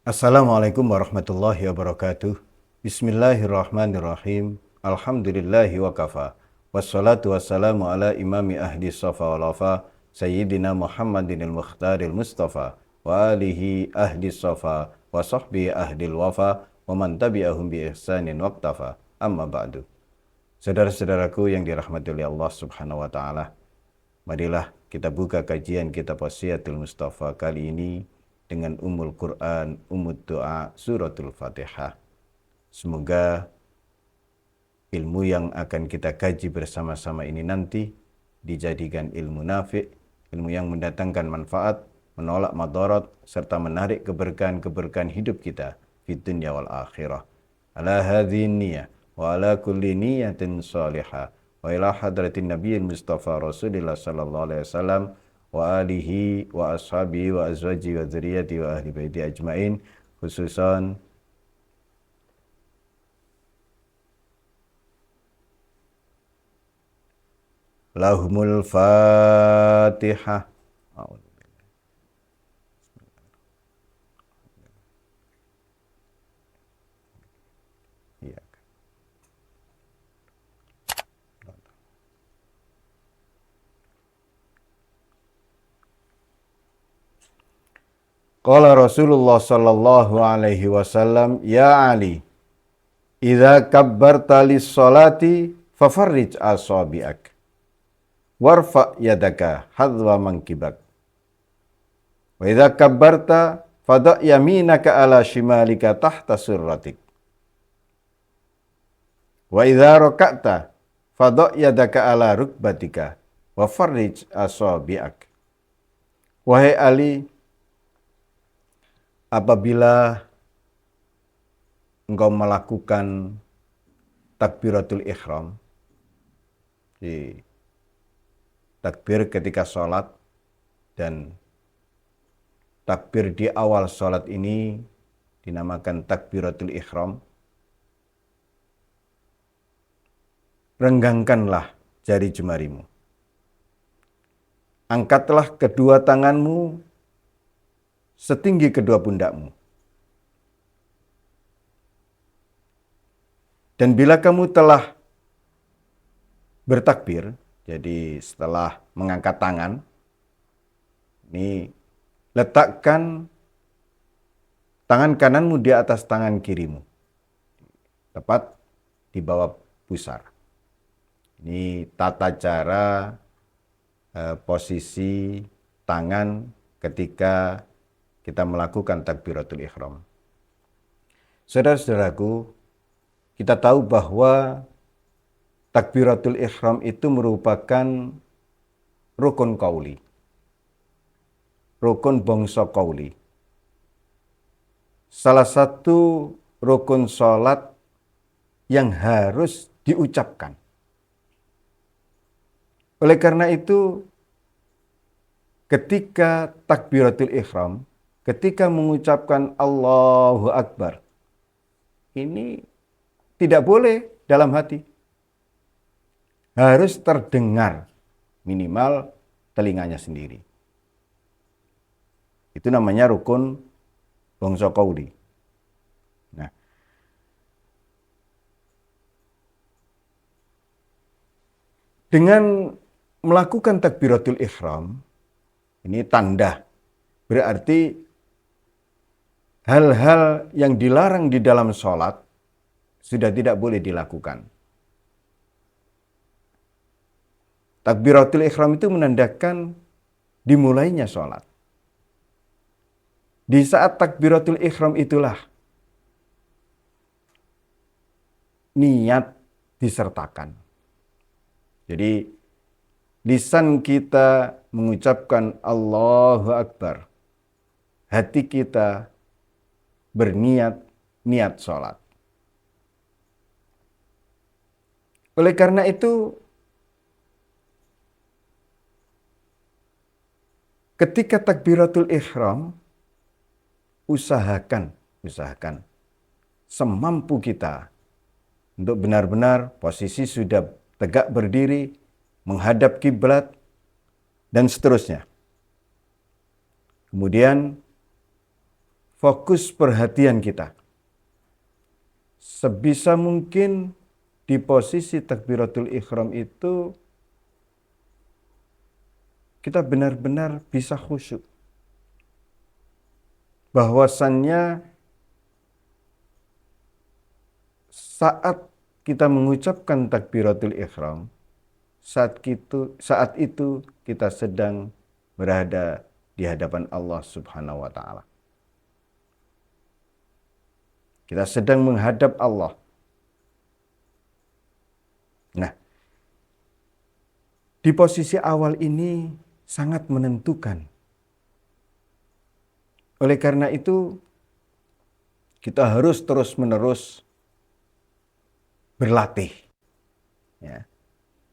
Assalamualaikum warahmatullahi wabarakatuh. Bismillahirrahmanirrahim. Alhamdulillahi wa kafa. Wassalatu wassalamu ala imami ahli safa wal wafa Sayyidina Muhammadin al-Mukhtaril Mustafa wa alihi ahli safa wa sahbihi ahli wafa wa man tabi'ahum bi ihsanin waqtafa. Amma ba'du. Saudara-saudaraku yang dirahmati oleh Allah Subhanahu wa taala, marilah kita buka kajian kitab Wasiyatul Mustafa kali ini dengan Ummul Quran, Ummud Doa, Suratul Fatihah. Semoga ilmu yang akan kita kaji bersama-sama ini nanti dijadikan ilmu nafi', ilmu yang mendatangkan manfaat, menolak madarat, serta menarik keberkahan-keberkahan hidup kita di dunia wal akhirah. Ala hadhihi niyyah wa ala kulli niyyatin salihah wa ila hadratin nabiyil mustafa Rasulillah sallallahu alaihi wasallam wa alihi wa ashabihi wa azwaji wa dzurriyyati wa ahli baiti ajmain, khususan lahumul Fatihah. Qala Rasulullah sallallahu alaihi wasallam, ya Ali, idza kabbarta lis-salati fafarrij asabi'ak warfa yadaka hadwa mankibak. Wa idza kabbarta fada' yaminaka ala shimalika tahta surratik. Wa idza raka'ta fada' yadaka ala rukbatika wa farrij asabi'ak. Wahai Ali, apabila engkau melakukan takbiratul ihram, di takbir ketika sholat, dan takbir di awal sholat ini dinamakan takbiratul ihram, renggangkanlah jari jemarimu. Angkatlah kedua tanganmu setinggi kedua pundakmu. Dan bila kamu telah bertakbir, jadi setelah mengangkat tangan, ini letakkan tangan kananmu di atas tangan kirimu, tepat di bawah pusar. Ini tata cara posisi tangan ketika kita melakukan takbiratul ihram. Saudara-saudaraku, kita tahu bahwa takbiratul ihram itu merupakan rukun qauli, rukun bangsa qauli. Salah satu rukun sholat yang harus diucapkan. Oleh karena itu, ketika takbiratul ihram, ketika mengucapkan Allahu Akbar, ini tidak boleh dalam hati. Harus terdengar, minimal telinganya sendiri. Itu namanya rukun bangsa qauli. Nah, dengan melakukan takbiratul ihram, ini tanda, berarti hal-hal yang dilarang di dalam sholat sudah tidak boleh dilakukan. Takbiratul ihram itu menandakan dimulainya sholat. Di saat takbiratul ihram itulah niat disertakan. Jadi lisan kita mengucapkan Allahu Akbar, hati kita berniat sholat. Oleh karena itu, ketika takbiratul ihram, usahakan semampu kita untuk benar-benar posisi sudah tegak berdiri, menghadap kiblat, dan seterusnya. Kemudian fokus perhatian kita sebisa mungkin di posisi takbiratul ihram itu kita benar-benar bisa khusyuk. Bahwasannya saat kita mengucapkan takbiratul ihram, saat itu kita sedang berada di hadapan Allah Subhanahu wa taala. Kita sedang menghadap Allah. Nah, di posisi awal ini sangat menentukan. Oleh karena itu, kita harus terus-menerus berlatih. Ya.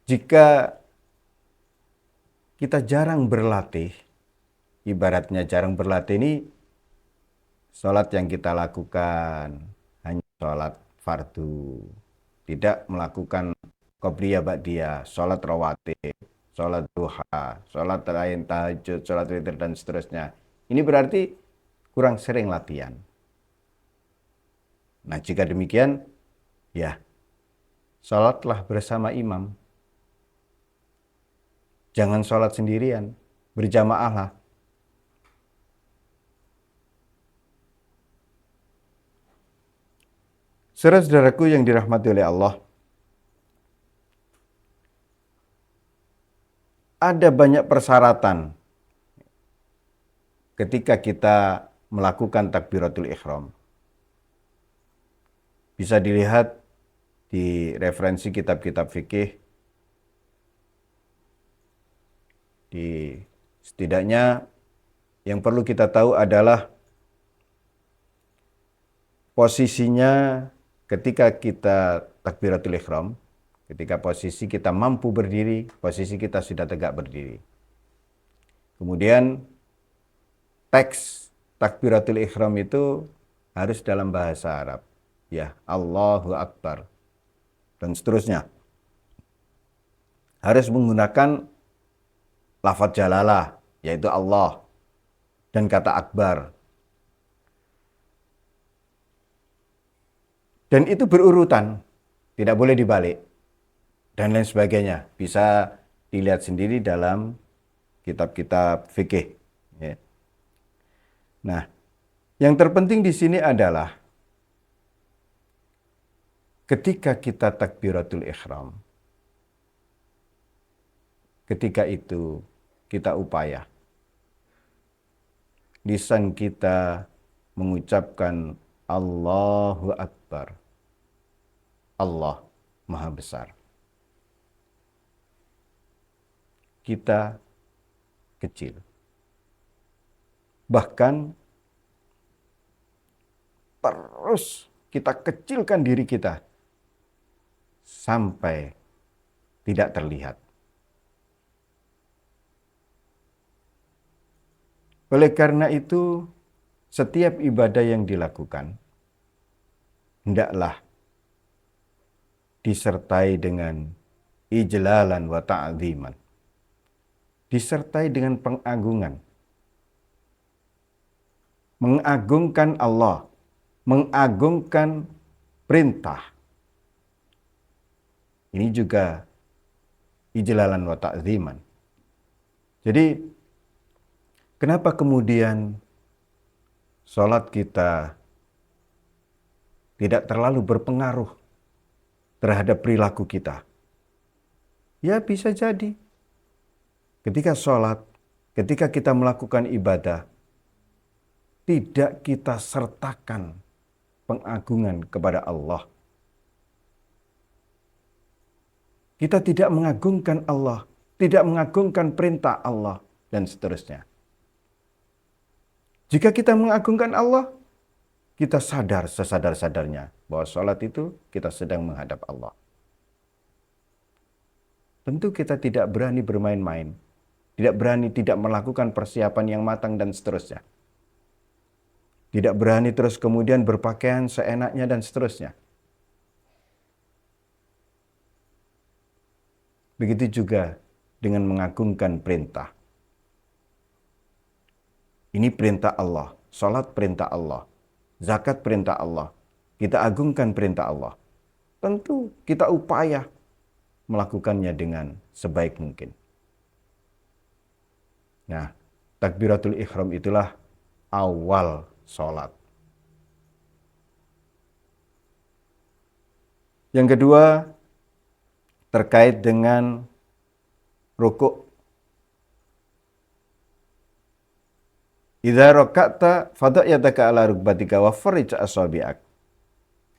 Jika kita jarang berlatih, ibaratnya jarang berlatih ini, sholat yang kita lakukan hanya sholat fardu, tidak melakukan qobliyah ba'diyah, sholat rawatib, sholat duha, sholat lain tahajud, sholat witir dan seterusnya. Ini berarti kurang sering latihan. Nah, jika demikian, ya, sholatlah bersama imam. Jangan sholat sendirian, berjamaahlah. Saudara-saudaraku yang dirahmati oleh Allah, ada banyak persyaratan ketika kita melakukan takbiratul ihram. Bisa dilihat di referensi kitab-kitab fikih. Setidaknya yang perlu kita tahu adalah posisinya ketika kita takbiratul ihram, ketika posisi kita mampu berdiri, posisi kita sudah tegak berdiri. Kemudian teks takbiratul ihram itu harus dalam bahasa Arab. Ya, Allahu Akbar. Dan seterusnya. Harus menggunakan lafaz jalalah, yaitu Allah. Dan kata akbar. Dan itu berurutan. Tidak boleh dibalik. Dan lain sebagainya. Bisa dilihat sendiri dalam kitab-kitab fikih. Ya. Nah, yang terpenting di sini adalah ketika kita takbiratul ihram, ketika itu kita upaya, lisan kita mengucapkan Allahu Akbar. Allah Maha Besar. Kita kecil. Bahkan terus kita kecilkan diri kita sampai tidak terlihat. Oleh karena itu, setiap ibadah yang dilakukan hendaklah disertai dengan ijlalan wa ta'ziman. Disertai dengan pengagungan. Mengagungkan Allah, mengagungkan perintah. Ini juga ijlalan wa ta'ziman. Jadi, kenapa kemudian sholat kita tidak terlalu berpengaruh terhadap perilaku kita? Ya, bisa jadi. Ketika sholat, ketika kita melakukan ibadah, tidak kita sertakan pengagungan kepada Allah. Kita tidak mengagungkan Allah, tidak mengagungkan perintah Allah, dan seterusnya. Jika kita mengagungkan Allah, kita sadar sesadar-sadarnya bahwa sholat itu kita sedang menghadap Allah. Tentu kita tidak berani bermain-main, tidak berani tidak melakukan persiapan yang matang dan seterusnya. Tidak berani terus kemudian berpakaian seenaknya dan seterusnya. Begitu juga dengan mengagungkan perintah. Ini perintah Allah Salat perintah Allah, zakat perintah Allah, kita agungkan perintah Allah. Tentu kita upaya melakukannya dengan sebaik mungkin. Nah, takbiratul ihram itulah awal sholat. Yang kedua, terkait dengan rukuk. Idza raka'ta fada' yadaka ala rukbatika wa farij asabi'ak.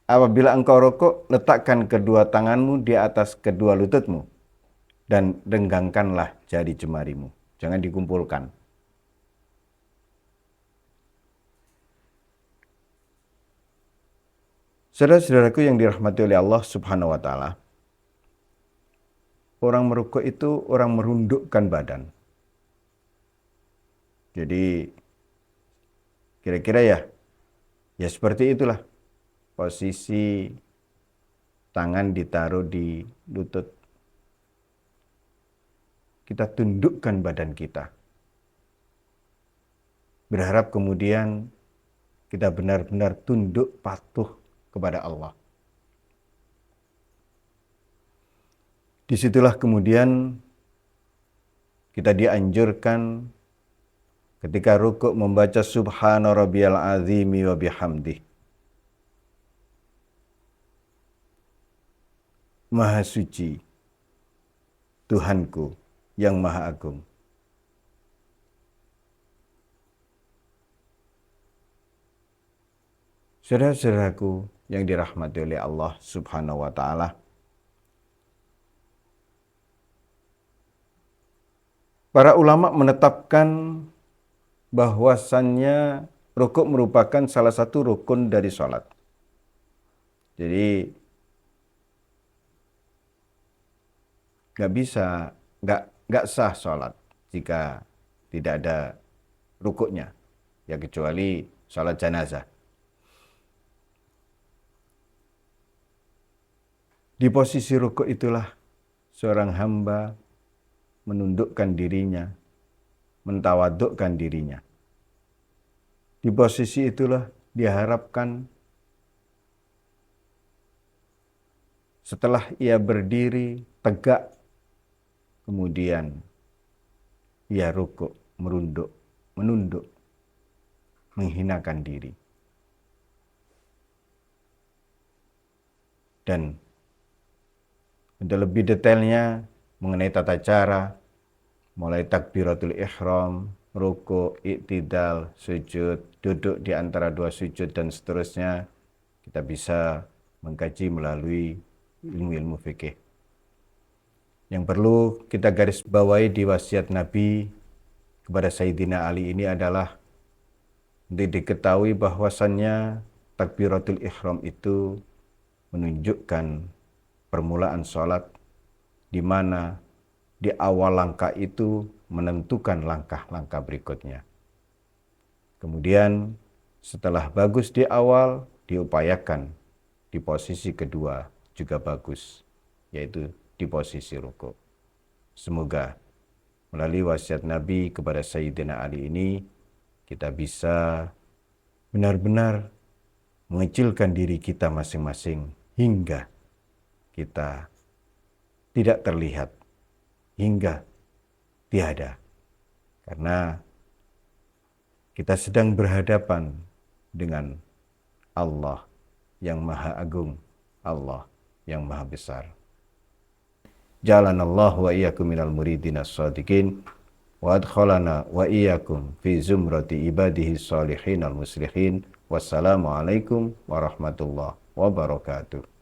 Apabila engkau rukuk, letakkan kedua tanganmu di atas kedua lututmu dan renggangkanlah jari jemarimu. Jangan dikumpulkan. Saudara-saudaraku yang dirahmati oleh Allah Subhanahu wa taala, orang merukuk itu orang merundukkan badan. Jadi kira-kira ya seperti itulah. Posisi tangan ditaruh di lutut. Kita tundukkan badan kita. Berharap kemudian kita benar-benar tunduk patuh kepada Allah. Disitulah kemudian kita dianjurkan ketika rukuk membaca Subhana rabbiyal azimi wa bihamdih. Maha suci Tuhanku yang maha agung. Saudara-saudaraku yang dirahmati oleh Allah Subhanahu wa taala, para ulama menetapkan bahwasannya rukuk merupakan salah satu rukun dari sholat. Jadi nggak sah sholat jika tidak ada rukuknya, ya kecuali sholat jenazah. Di posisi rukuk itulah seorang hamba menundukkan dirinya, mentawadukkan dirinya. Di posisi itulah diharapkan setelah ia berdiri tegak, kemudian ia rukuk, menunduk, menghinakan diri. Dan untuk lebih detailnya mengenai tata cara, mulai takbiratul ihram, rukuk, i'tidal, sujud, duduk di antara dua sujud dan seterusnya, kita bisa mengkaji melalui ilmu-ilmu fikih. Yang perlu kita garis bawahi di wasiat Nabi kepada Sayyidina Ali ini adalah untuk diketahui bahwasannya takbiratul ihram itu menunjukkan permulaan sholat, di mana di awal langkah itu menentukan langkah-langkah berikutnya. Kemudian setelah bagus di awal, diupayakan di posisi kedua juga bagus, yaitu di posisi rukuk. Semoga melalui wasiat Nabi kepada Sayyidina Ali ini, kita bisa benar-benar mengecilkan diri kita masing-masing hingga kita tidak terlihat, hingga tiada. Karena kita sedang berhadapan dengan Allah yang maha agung, Allah yang maha besar. Jalanallahu wa iyyakum minal muridin as-shadiqin wa adkhalana wa iyyakum fi zumrati ibadihi shalihin al-muslihin. Wassalamualaikum warahmatullahi wabarakatuh.